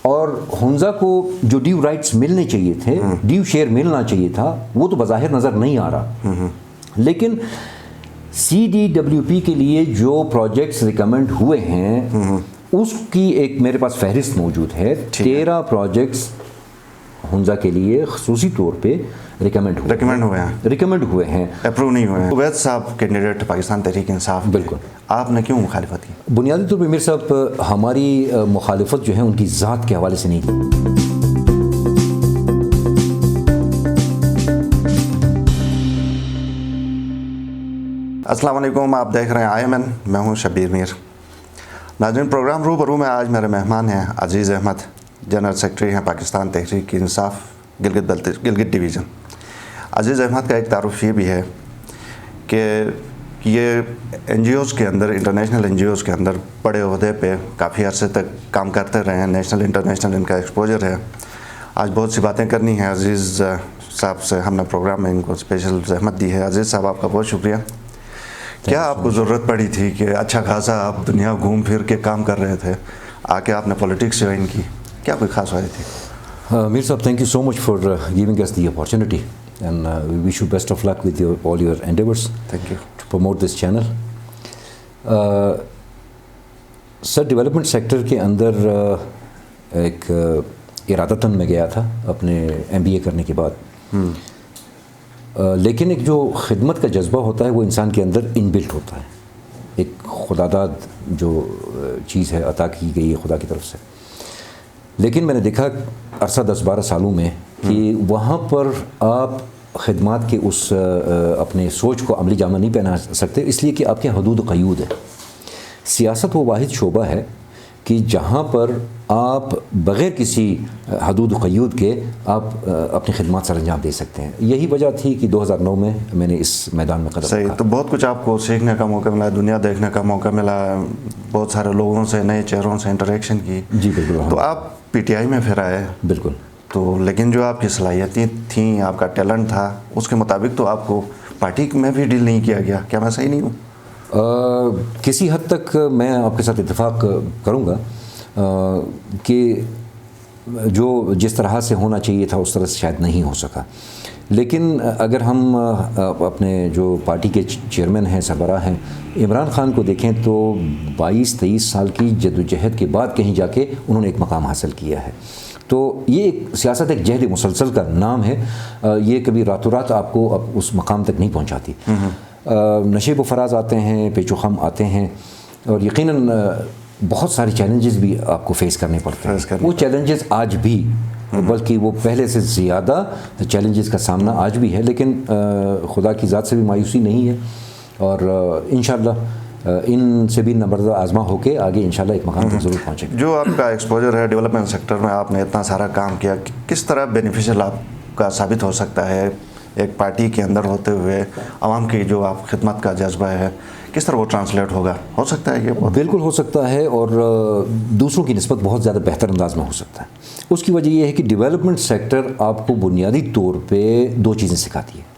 اور ہنزا کو جو ڈیو رائٹس ملنے چاہیے تھے، ڈیو شیئر ملنا چاہیے تھا، وہ تو بظاہر نظر نہیں آ رہا. لیکن CDWP کے لیے جو پروجیکٹس ریکمینڈ ہوئے ہیں اس کی ایک میرے پاس فہرست موجود ہے. 13 پروجیکٹس ہنزا کے لیے خصوصی طور پہ ریکمینڈ ہوئے ہیں، اپروو نہیں ہوئے ہیں. عبید صاحب کینڈیڈیٹ پاکستان تحریک انصاف، بالکل. آپ نے کیوں مخالفت کی؟ بنیادی طور پہ میر صاحب ہماری مخالفت جو ہے ان کی ذات کے حوالے سے نہیں تھی. السلام علیکم، آپ دیکھ رہے ہیں IMN، میں ہوں شبیر میر. ناظرین، پروگرام روبرو میں آج میرے مہمان ہیں عزیز احمد، جنرل سیکرٹری ہیں پاکستان تحریک انصاف گلگت ڈویژن. عزیز احمد کا ایک تعارف یہ بھی ہے کہ یہ NGOs کے اندر، انٹرنیشنل NGOs کے اندر بڑے عہدے پہ کافی عرصے تک کام کرتے رہے ہیں، نیشنل انٹرنیشنل ان کا ایکسپوجر ہے. آج بہت سی باتیں کرنی ہیں عزیز صاحب سے، ہم نے پروگرام میں ان کو اسپیشل زحمت دی ہے. عزیز صاحب، آپ کا بہت شکریہ. کیا آپ کو ضرورت پڑی تھی کہ اچھا خاصا آپ دنیا گھوم پھر کے کام کر رہے تھے، آ کے آپ نے پولیٹکس جوائن کی؟ کیا کوئی خاص وجہ تھی؟ میر صاحب، thank you so much for giving us the opportunity and we wish you best of luck with all your endeavours thank you to promote this channel. Sir, development sector کے اندر ایک ارادتاً میں گیا تھا اپنے MBA کرنے کے بعد، لیکن ایک جو خدمت کا جذبہ ہوتا ہے وہ انسان کے اندر ان بلٹ ہوتا ہے. ایک خداداد جو چیز ہے عطا کی گئی ہے خدا کی طرف سے. لیکن میں نے دیکھا عرصہ 10-12 سالوں میں کہ وہاں پر آپ خدمات کے اس اپنے سوچ کو عملی جامہ نہیں پہنا سکتے، اس لیے کہ آپ کے حدود و قیود ہے. سیاست وہ واحد شعبہ ہے کہ جہاں پر آپ بغیر کسی حدود و قیود کے آپ اپنی خدمات سر انجام دے سکتے ہیں. یہی وجہ تھی کہ 2009 میں نے اس میدان میں قدم رکھا. صحیح. تو بہت کچھ آپ کو سیکھنے کا موقع ملا، دنیا دیکھنے کا موقع ملا، بہت سارے لوگوں سے، نئے چہروں سے انٹریکشن کی. جی بالکل. تو آپ PTI میں پھر آئے. بالکل. تو لیکن جو آپ کی صلاحیتیں تھیں، آپ کا ٹیلنٹ تھا، اس کے مطابق تو آپ کو پارٹی میں بھی ڈیل نہیں کیا گیا. کیا میں صحیح نہیں ہوں؟ کسی حد تک میں آپ کے ساتھ اتفاق کروں گا کہ جو جس طرح سے ہونا چاہیے تھا اس طرح سے شاید نہیں ہو سکا. لیکن اگر ہم اپنے جو پارٹی کے چیئرمین ہیں، سربراہ ہیں، عمران خان کو دیکھیں تو 22-23 سال کی جدوجہد کے بعد کہیں جا کے انہوں نے ایک مقام حاصل کیا ہے. تو یہ ایک سیاست ایک جہد مسلسل کا نام ہے. یہ کبھی راتوں رات آپ کو اب اس مقام تک نہیں پہنچاتی. نشیب و فراز آتے ہیں، پیچ و خم آتے ہیں، اور یقیناً بہت سارے چیلنجز بھی آپ کو فیس کرنے پڑتے ہیں. وہ چیلنجز آج بھی، بلکہ وہ پہلے سے زیادہ چیلنجز کا سامنا آج بھی ہے، لیکن خدا کی ذات سے بھی مایوسی نہیں ہے، اور انشاءاللہ ان سے بھی نبردہ آزما ہو کے آگے انشاءاللہ ایک مقام تک ضرور پہنچیں گے. جو آپ کا ایکسپوجر ہے ڈیولپمنٹ سیکٹر میں، آپ نے اتنا سارا کام کیا، کس طرح بینیفیشل آپ کا ثابت ہو سکتا ہے ایک پارٹی کے اندر ہوتے ہوئے؟ عوام کی جو آپ خدمت کا جذبہ ہے، کس طرح وہ ٹرانسلیٹ ہوگا؟ ہو سکتا ہے یہ بالکل ہو سکتا ہے، اور دوسروں کی نسبت بہت زیادہ بہتر انداز میں ہو سکتا ہے. اس کی وجہ یہ ہے کہ ڈیولپمنٹ سیکٹر آپ کو بنیادی طور پہ 2 چیزیں سکھاتی ہے.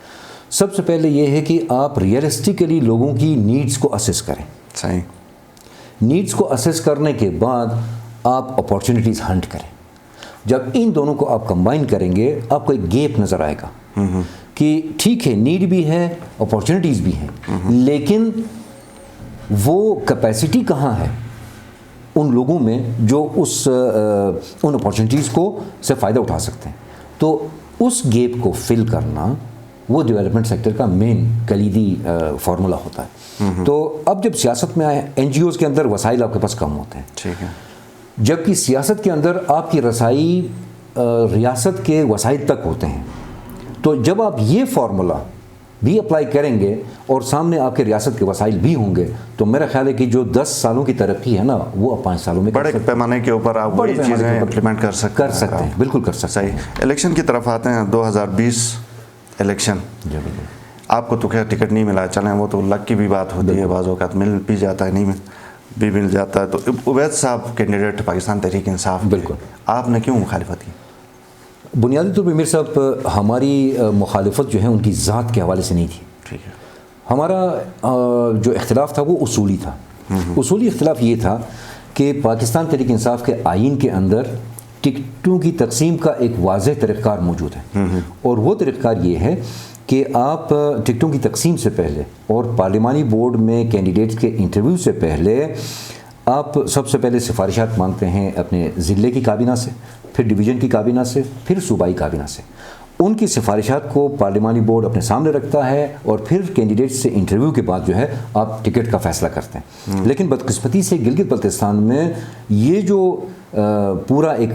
سب سے پہلے یہ ہے کہ آپ ریئلسٹیکلی لوگوں کی نیڈز کو اسیس کریں. صحیح. نیڈز کو اسیس کرنے کے بعد آپ اپارچونیٹیز ہنٹ کریں. جب ان دونوں کو آپ کمبائن کریں گے، آپ کو ایک گیپ نظر آئے گا کہ ٹھیک ہے، نیڈ بھی ہے، اپارچونیٹیز بھی ہیں، لیکن وہ کیپیسٹی کہاں ہے ان لوگوں میں جو ان اپارچونیٹیز کو سے فائدہ اٹھا سکتے ہیں. تو اس گیپ کو فل کرنا وہ ڈیولپمنٹ سیکٹر کا مین کلیدی فارمولا ہوتا ہے. تو اب جب سیاست میں آئے، NGOs کے اندر وسائل آپ کے پاس کم ہوتے ہیں. ٹھیک ہے. جبکہ سیاست کے اندر آپ کی رسائی ریاست کے وسائل تک ہوتے ہیں. تو جب آپ یہ فارمولا بھی اپلائی کریں گے اور سامنے آپ کے ریاست کے وسائل بھی ہوں گے، تو میرا خیال ہے کہ جو 10 سالوں کی ترقی ہے نا، وہ اب 5 سالوں میں بڑے پیمانے کے اوپر آپ بڑی چیزیں امپلیمنٹ کر سکتے ہیں. بالکل کر سکتے ہیں. صحیح. الیکشن کی طرف آتے ہیں. 2020 الیکشن. آپ کو تو خیر ٹکٹ نہیں ملا، چلیں وہ تو لک کی بھی بات ہوتی ہے، بعض اوقات مل بھی جاتا ہے، نہیں بھی مل جاتا ہے. تو عبید صاحب کینڈیڈیٹ پاکستان تحریک انصاف، بالکل، آپ نے کیوں مخالفت کی؟ بنیادی طور پہ میر صاحب ہماری مخالفت جو ہے ان کی ذات کے حوالے سے نہیں تھی. ٹھیک ہے. ہمارا جو اختلاف تھا وہ اصولی تھا. اصولی اختلاف یہ تھا کہ پاکستان تحریک انصاف کے آئین کے اندر ٹکٹوں کی تقسیم کا ایک واضح طریقہ کار موجود ہے، اور وہ طریقہ کار یہ ہے کہ آپ ٹکٹوں کی تقسیم سے پہلے اور پارلیمانی بورڈ میں کینڈیڈیٹس کے انٹرویو سے پہلے آپ سب سے پہلے سفارشات مانگتے ہیں اپنے ضلع کی کابینہ سے، پھر ڈویژن کی کابینہ سے، پھر صوبائی کابینہ سے. ان کی سفارشات کو پارلیمانی بورڈ اپنے سامنے رکھتا ہے اور پھر کینڈیڈیٹس سے انٹرویو کے بعد جو ہے آپ ٹکٹ کا فیصلہ کرتے ہیں. لیکن بدقسمتی سے گلگت بلتستان میں یہ جو پورا ایک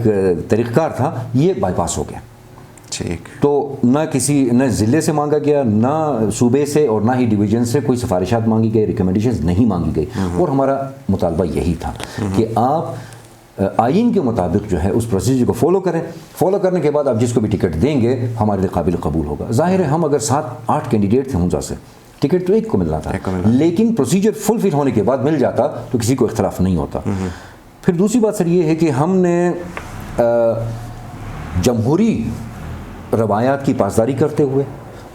طریقہ کار تھا یہ بائی پاس ہو گیا. ٹھیک. تو نہ ضلع سے مانگا گیا، نہ صوبے سے، اور نہ ہی ڈویژن سے کوئی سفارشات مانگی گئی، ریکمنڈیشنز نہیں مانگی گئی. اور ہمارا مطالبہ یہی تھا کہ آپ آئین کے مطابق جو ہے اس پروسیجر کو فالو کرنے کے بعد آپ جس کو بھی ٹکٹ دیں گے ہمارے لیے قابل قبول ہوگا. ظاہر ہے ہم اگر 7-8 کینڈیڈیٹ تھے ہنزا سے، ٹکٹ تو ایک کو ملنا تھا، لیکن پروسیجر فل ہونے کے بعد مل جاتا تو کسی کو اختلاف نہیں ہوتا. پھر دوسری بات سر یہ ہے کہ ہم نے جمہوری روایات کی پاسداری کرتے ہوئے،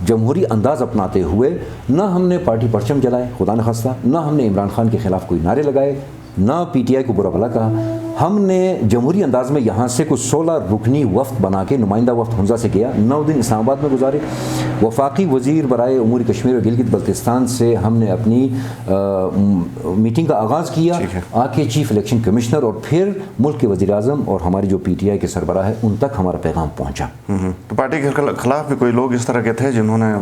جمہوری انداز اپناتے ہوئے، نہ ہم نے پارٹی پرچم جلائے خدا نخواستہ، نہ ہم نے عمران خان کے خلاف کوئی نعرے لگائے، نہ پی ٹی آئی کو برا بھلا کہا. ہم نے جمہوری انداز میں یہاں سے کچھ 16 رکنی وفد بنا کے نمائندہ وفد ہنزا سے گیا، 9 دن اسلام آباد میں گزارے. وفاقی وزیر برائے امور کشمیر اور گلگت بلتستان سے ہم نے اپنی میٹنگ کا آغاز کیا، آ کے چیف الیکشن کمشنر اور پھر ملک کے وزیر اعظم اور ہماری جو پی ٹی آئی کے سربراہ ہے ان تک ہمارا پیغام پہنچا. تو پارٹی کے خلاف بھی کوئی لوگ اس طرح کے تھے جنہوں نے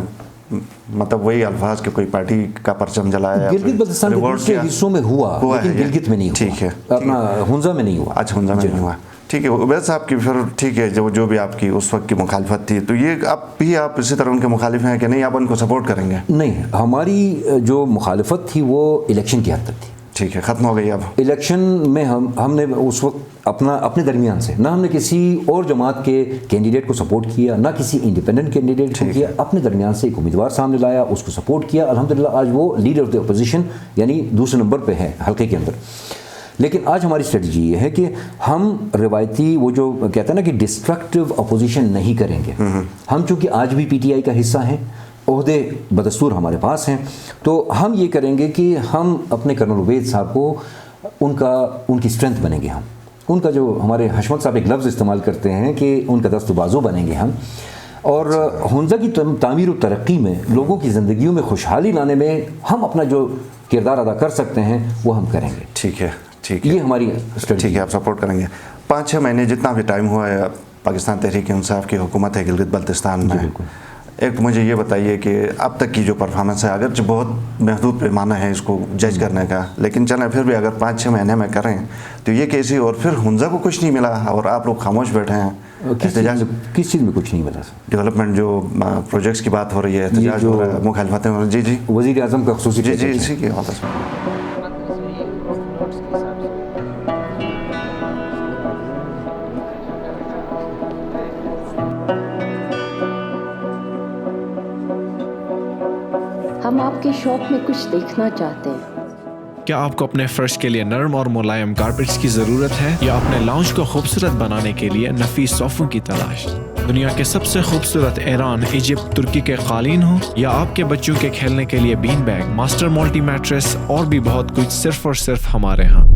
مطلب وہی الفاظ کہ کوئی پارٹی کا پرچم جلایا؟ گلگت بلتستان کے دوسرے حصوں میں ہوا لیکن گلگت میں نہیں ہوا. ٹھیک ہے، اپنا ہنزا میں نہیں ہوا. اچھا، ہنزا میں نہیں ہوا. ٹھیک ہے. عبید صاحب کی پھر ٹھیک ہے، جو بھی آپ کی اس وقت کی مخالفت تھی، تو یہ آپ اسی طرح ان کے مخالف ہیں کہ نہیں آپ ان کو سپورٹ کریں گے؟ نہیں، ہماری جو مخالفت تھی وہ الیکشن کی حد تک تھی. ٹھیک ہے، ختم ہو گئی. اب الیکشن میں ہم نے اس وقت اپنے درمیان سے نہ ہم نے کسی اور جماعت کے کینڈیڈیٹ کو سپورٹ کیا، نہ کسی انڈیپینڈنٹ کینڈیڈیٹ کو کیا. اپنے درمیان سے ایک امیدوار سامنے لایا، اس کو سپورٹ کیا. الحمدللہ آج وہ لیڈر آف دی اپوزیشن یعنی دوسرے نمبر پہ ہے حلقے کے اندر. لیکن آج ہماری اسٹریٹجی یہ ہے کہ ہم روایتی وہ جو کہتے ہیں نا کہ ڈسٹرکٹیو اپوزیشن نہیں کریں گے. ہم چونکہ آج بھی پی ٹی آئی کا حصہ ہیں، عہدے بدستور ہمارے پاس ہیں، تو ہم یہ کریں گے کہ ہم اپنے کرنل عبید صاحب کو ان کی اسٹرینتھ بنیں گے. ہم ان کا جو ہمارے حشمت صاحب ایک لفظ استعمال کرتے ہیں کہ ان کا دست و بازو بنیں گے ہم، اور ہنزا کی تعمیر و ترقی میں، لوگوں کی زندگیوں میں خوشحالی لانے میں ہم اپنا جو کردار ادا کر سکتے ہیں وہ ہم کریں گے. ٹھیک ہے. یہ ہماری ٹھیک ہے، آپ سپورٹ کریں گے. 5-6 مہینے جتنا بھی ٹائم ہوا ہے پاکستان تحریک انصاف کی حکومت ہے گلگت بلتستان میں، ایک مجھے یہ بتائیے کہ اب تک کی جو پرفارمنس ہے، اگرچہ بہت محدود پیمانہ ہے اس کو جج کرنے کا، لیکن چلیں پھر بھی اگر 5-6 مہینے میں کریں تو یہ کیسی، اور پھر ہنزا کو کچھ نہیں ملا اور آپ لوگ خاموش بیٹھے ہیں. کس چیز میں کچھ نہیں ملا؟ ڈیولپمنٹ جو پروجیکٹس کی بات ہو رہی ہے، احتجاج ہو رہا ہے، مخالفتیں ہو رہی ہیں. جی وزیر اعظم کا خصوصی جی اسی کی بات ہے. ہم آپ کے شوق میں کچھ دیکھنا چاہتے ہیں. کیا آپ کو اپنے فرش کے لیے نرم اور ملائم کارپیٹس کی ضرورت ہے، یا اپنے لاؤنج کو خوبصورت بنانے کے لیے نفیس صوفوں کی تلاش؟ دنیا کے سب سے خوبصورت ایران، ایجپٹ، ترکی کے قالین ہوں، یا آپ کے بچوں کے کھیلنے کے لیے بین بیگ، ماسٹر ملٹی میٹریس اور بھی بہت کچھ صرف اور صرف ہمارے ہاں.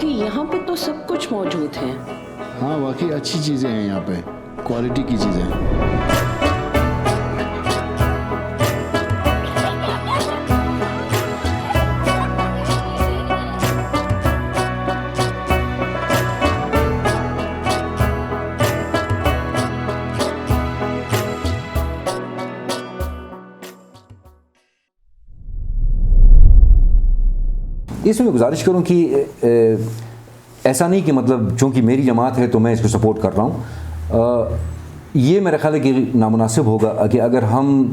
یہاں پہ تو سب کچھ موجود ہے. ہاں واقعی اچھی چیزیں ہیں یہاں پہ، کوالٹی کی چیزیں. اس میں گزارش کروں کہ ایسا نہیں کہ مطلب چونکہ میری جماعت ہے تو میں اس کو سپورٹ کر رہا ہوں. یہ میرا خیال ہے کہ نامناسب ہوگا کہ اگر ہم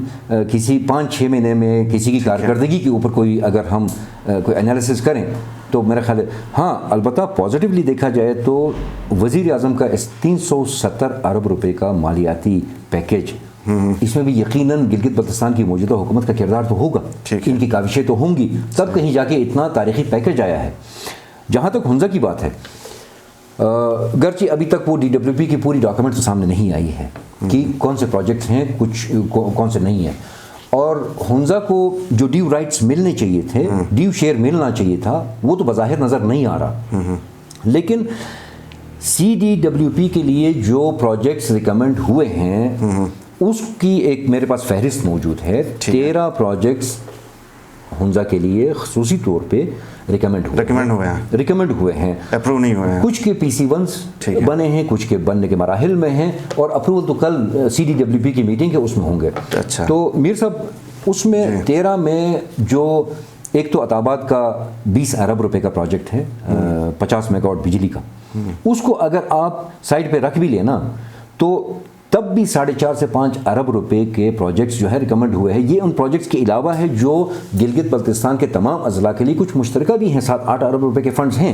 کسی 5-6 مہینے میں کسی کی کارکردگی کے اوپر اگر ہم کوئی انالیسس کریں تو میرا خیال ہے. ہاں البتہ پازیٹیولی دیکھا جائے تو وزیر اعظم کا 370 ارب روپے کا مالیاتی پیکیج اس میں بھی یقیناً گلگت بلتستان کی موجودہ حکومت کا کردار تو ہوگا, ان کی کاوشیں تو ہوں گی, تب کہیں جا کے اتنا تاریخی پیکج آیا ہے. جہاں تک ہنزا کی بات ہے, گرچہ ابھی تک وہ DWP کی پوری ڈاکومنٹ تو سامنے نہیں آئی ہے کہ کون سے پروجیکٹس ہیں, کچھ کون سے نہیں ہیں, اور ہنزا کو جو ڈیو رائٹس ملنے چاہیے تھے, ڈیو شیئر ملنا چاہیے تھا, وہ تو بظاہر نظر نہیں آ رہا. لیکن CDWP کے لیے جو پروجیکٹس ریکمنڈ ہوئے ہیں اس کی ایک میرے پاس فہرست موجود ہے. 13 پروجیکٹس ہنزا کے لیے خصوصی طور پہ ریکمنڈ ہوئے ہیں, اپروو نہیں ہوئے ہیں. کچھ کے PC1s بنے ہیں, کچھ کے بننے کے مراحل میں ہیں, اور اپروول تو کل CDWP کی میٹنگ ہے اس میں ہوں گے. تو میر صاحب اس میں 13 میں جو ایک تو عطاباد کا 20 ارب روپے کا پروجیکٹ ہے 50 میگا واٹ بجلی کا, اس کو اگر آپ سائڈ پہ رکھ بھی لیں نا تو تب بھی 4.5 سے 5 ارب روپے کے پروجیکٹس جو ہے ریکمنڈ ہوئے ہیں. یہ ان پروجیکٹس کے علاوہ ہے جو گلگت بلتستان کے تمام اضلاع کے لیے کچھ مشترکہ بھی ہیں, 7-8 ارب روپے کے فنڈز ہیں,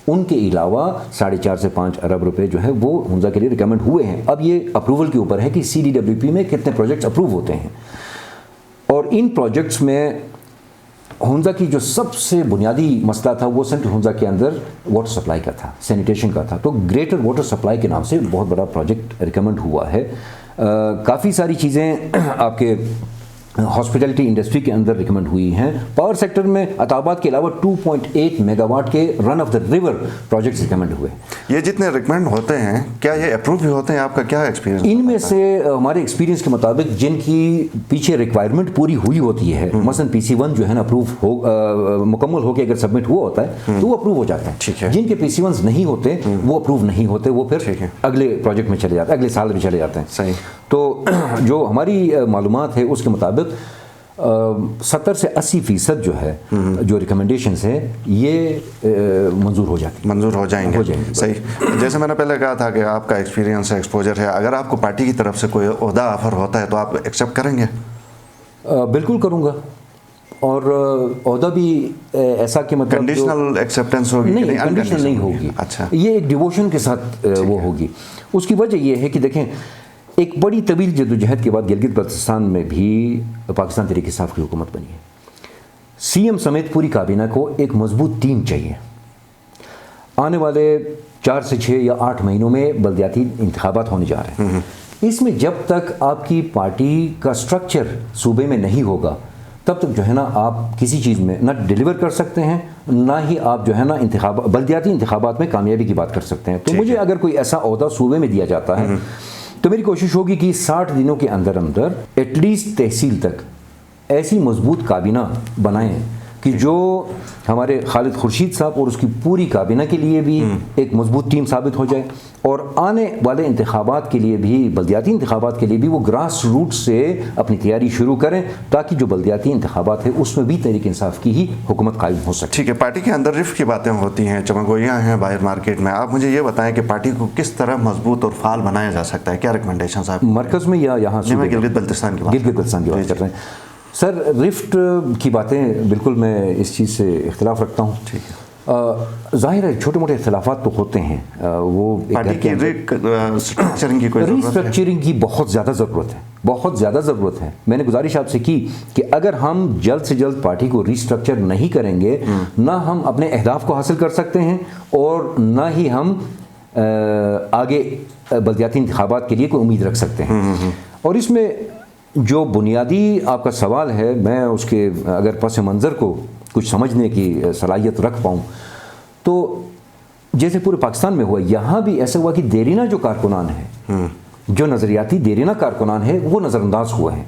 ان کے علاوہ 4.5 سے 5 ارب روپے جو ہے وہ ہنزا کے لیے ریکمنڈ ہوئے ہیں. اب یہ اپروول کے اوپر ہے کہ CDWP میں کتنے پروجیکٹس اپروو ہوتے ہیں, اور ان پروجیکٹس میں ہنزا کی جو سب سے بنیادی مسئلہ تھا وہ سینٹرل ہنزا کے اندر واٹر سپلائی کا تھا, سینیٹیشن کا تھا. تو گریٹر واٹر سپلائی کے نام سے بہت بڑا پروجیکٹ ریکمنڈ ہوا ہے. کافی ساری چیزیں آپ کے ہاسپٹلٹی انڈسٹری کے اندر ریکمنڈ ہوئی ہیں. پاور سیکٹر میں عطاباد کے علاوہ 2.8 میگا واٹ کے run of the river projects recommend ہوئے. یہ جتنے ریکمنڈ ہوتے ہیں کیا یہ اپروو بھی ہوتے ہیں؟ آپ کا کیا ایکسپیرینس؟ ان میں سے ہمارے ایکسپیرینس کے مطابق جن کی پیچھے ریکوائرمنٹ پوری ہوئی ہوتی ہے, مثلا PC1 جو ہے نا اپروو مکمل ہو کے اگر سبمٹ ہوا ہوتا ہے تو وہ اپروو ہو جاتا ہے. جن کے PC1s نہیں ہوتے وہ اپروو نہیں ہوتے, وہ پھر اگلے پروجیکٹ میں چلے جاتے ہیں, اگلے سال میں چلے جاتے ہیں. صحیح. تو جو ہماری معلومات ہے اس کے مطابق 70 سے 80% جو ہے جو ریکمنڈیشنز ہیں یہ منظور ہو جائیں گے. صحیح. جیسے میں نے پہلے کہا تھا کہ آپ کا ایکسپیرینس ہے, ایکسپوجر ہے, اگر آپ کو پارٹی کی طرف سے کوئی عہدہ آفر ہوتا ہے تو آپ ایکسیپٹ کریں گے؟ بالکل کروں گا, اور عہدہ بھی ایسا کہ مطلب کنڈیشنل ایکسیپٹنس ہوگی؟ نہیں, کنڈیشنل نہیں ہوگی. اچھا. یہ ایک ڈیووشن کے ساتھ وہ ہوگی. اس کی وجہ یہ ہے کہ دیکھیں ایک بڑی طویل جدوجہد کے بعد گلگت بلتستان میں بھی پاکستان تحریک انصاف کی حکومت بنی ہے. CM سمیت پوری کابینہ کو ایک مضبوط ٹیم چاہیے. آنے والے 4 سے 6 یا 8 مہینوں میں بلدیاتی انتخابات ہونے جا رہے ہیں. اس میں جب تک آپ کی پارٹی کا سٹرکچر صوبے میں نہیں ہوگا تب تک جو ہے نا آپ کسی چیز میں نہ ڈیلیور کر سکتے ہیں, نہ ہی آپ جو ہے نا بلدیاتی انتخابات میں کامیابی کی بات کر سکتے ہیں. تو مجھے اگر کوئی ایسا عہدہ صوبے میں دیا جاتا ہے تو میری کوشش ہوگی کہ 60 دنوں کے اندر ایٹ لیسٹ تحصیل تک ایسی مضبوط کابینہ بنائیں کہ جو ہمارے خالد خورشید صاحب اور اس کی پوری کابینہ کے لیے بھی ایک مضبوط ٹیم ثابت ہو جائے, اور آنے والے انتخابات کے لیے بھی, بلدیاتی انتخابات کے لیے بھی وہ گراس روٹ سے اپنی تیاری شروع کریں تاکہ جو بلدیاتی انتخابات ہیں اس میں بھی تحریک انصاف کی ہی حکومت قائم ہو سکے. ٹھیک ہے. پارٹی کے اندر رفت کی باتیں ہوتی ہیں, چمگوئیاں ہیں باہر مارکیٹ میں. آپ مجھے یہ بتائیں کہ پارٹی کو کس طرح مضبوط اور فعال بنایا جا سکتا ہے؟ کیا ریکمنڈیشنز آپ مرکز میں یا یہاں؟ میں گلگت بلتستان کی بات کر رہے ہیں. سر رفٹ کی باتیں بالکل میں اس چیز سے اختلاف رکھتا ہوں. ٹھیک ہے. ظاہر ہے چھوٹے موٹے اختلافات تو ہوتے ہیں, وہ پارٹی کی ریسٹرکچرنگ کی کوئی ریسٹرکچرنگ کی بہت زیادہ ضرورت ہے. میں نے گزارش آپ سے کی کہ اگر ہم جلد سے جلد پارٹی کو ریسٹرکچر نہیں کریں گے, نہ ہم اپنے اہداف کو حاصل کر سکتے ہیں اور نہ ہی ہم آگے بلدیاتی انتخابات کے لیے کوئی امید رکھ سکتے ہیں. اور اس میں جو بنیادی آپ کا سوال ہے, میں اس کے اگر پس منظر کو کچھ سمجھنے کی صلاحیت رکھ پاؤں تو جیسے پورے پاکستان میں ہوا, یہاں بھی ایسا ہوا کہ دیرینہ جو کارکنان ہیں, جو نظریاتی دیرینہ کارکنان ہیں, وہ نظر انداز ہوئے ہیں.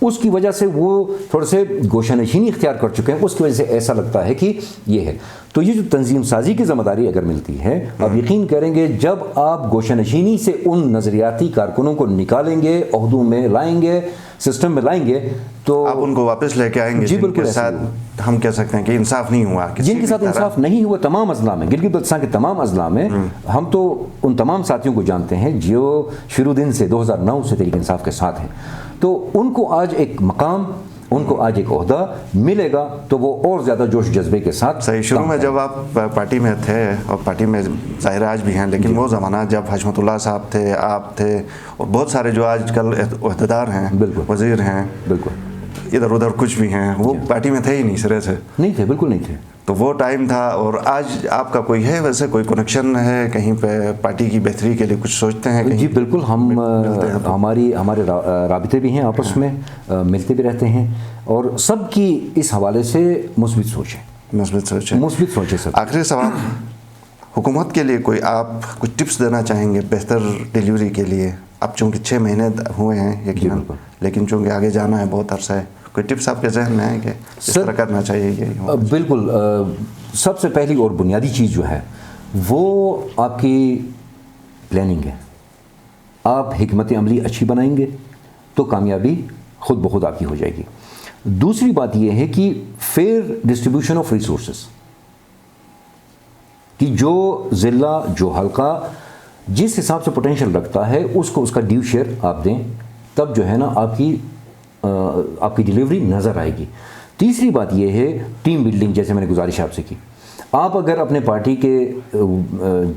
اس کی وجہ سے وہ تھوڑے سے گوشہ نشینی اختیار کر چکے ہیں. اس کی وجہ سے ایسا لگتا ہے کہ یہ ہے. تو یہ جو تنظیم سازی کی ذمہ داری اگر ملتی ہے, آپ یقین کریں گے جب آپ گوشہ نشینی سے ان نظریاتی کارکنوں کو نکالیں گے, عہدوں میں لائیں گے, سسٹم میں لائیں گے, تو آپ ان کو واپس لے کے آئیں گے. جی بالکل. ہم کہہ سکتے ہیں کہ انصاف نہیں ہوا, جن کے ساتھ انصاف نہیں ہوا تمام اضلاع میں, گلگت بلتستان کے تمام اضلاع میں. ہم تو ان تمام ساتھیوں کو جانتے ہیں جو شروع دن سے 2009 سے تحریک انصاف کے ساتھ ہیں. تو ان کو آج ایک مقام ان کو آج ایک عہدہ ملے گا تو وہ اور زیادہ جوش جذبے کے ساتھ صحیح. شروع میں جب آپ پارٹی میں تھے اور پارٹی میں ظاہر آج بھی ہیں لیکن وہ زمانہ جب حشمت اللہ صاحب تھے, آپ تھے اور بہت سارے جو آج کل عہدیدار ہیں, وزیر ہیں, بالکل ادھر ادھر کچھ بھی ہیں, وہ پارٹی میں تھے ہی نہیں, سرے سے نہیں تھے, بالکل نہیں تھے. تو وہ ٹائم تھا. اور آج آپ کا کوئی ہے ویسے کوئی کنیکشن ہے کہیں پہ پارٹی کی بہتری کے لیے کچھ سوچتے ہیں کہیں؟ جی بالکل, ہمارے رابطے بھی ہیں آپس میں, ملتے بھی رہتے ہیں اور سب کی اس حوالے سے مثبت سوچ ہے. مثبت سوچ ہے سر. آخری سوال, حکومت کے لیے کوئی آپ کچھ ٹپس دینا چاہیں گے بہتر ڈیلیوری کے لیے؟ اب چونکہ 6 مہینے ہوئے ہیں یقیناً, لیکن چونکہ آگے جانا ہے بہت عرصہ ہے, کوئی ٹپس آپ کے ذہن میں ہیں کہ اس طرح کرنا چاہیے یہ؟ بالکل, سب سے پہلی اور بنیادی چیز جو ہے وہ آپ کی پلاننگ ہے. آپ حکمت عملی اچھی بنائیں گے تو کامیابی خود بخود آپ کی ہو جائے گی. دوسری بات یہ ہے کہ فیئر ڈسٹریبیوشن آف ریسورسز, کہ جو ضلع جو حلقہ جس حساب سے پوٹینشیل رکھتا ہے اس کو اس کا ڈیو شیئر آپ دیں, تب جو ہے نا آپ کی ڈیلیوری نظر آئے گی. تیسری بات یہ ہے ٹیم بلڈنگ, جیسے میں نے گزارش آپ سے کی. آپ اگر اپنے پارٹی کے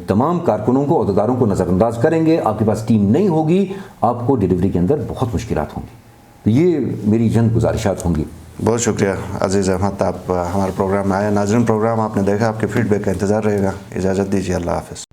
تمام کارکنوں کو, عہدیداروں کو نظر انداز کریں گے, آپ کے پاس ٹیم نہیں ہوگی, آپ کو ڈیلیوری کے اندر بہت مشکلات ہوں گی. تو یہ میری چند گزارشات ہوں گی. بہت شکریہ عزیز احمد, آپ ہمارے پروگرام میں آئے. ناظرین, پروگرام آپ نے دیکھا, آپ کے فیڈ بیک کا انتظار رہے گا. اجازت دیجیے, اللہ حافظ.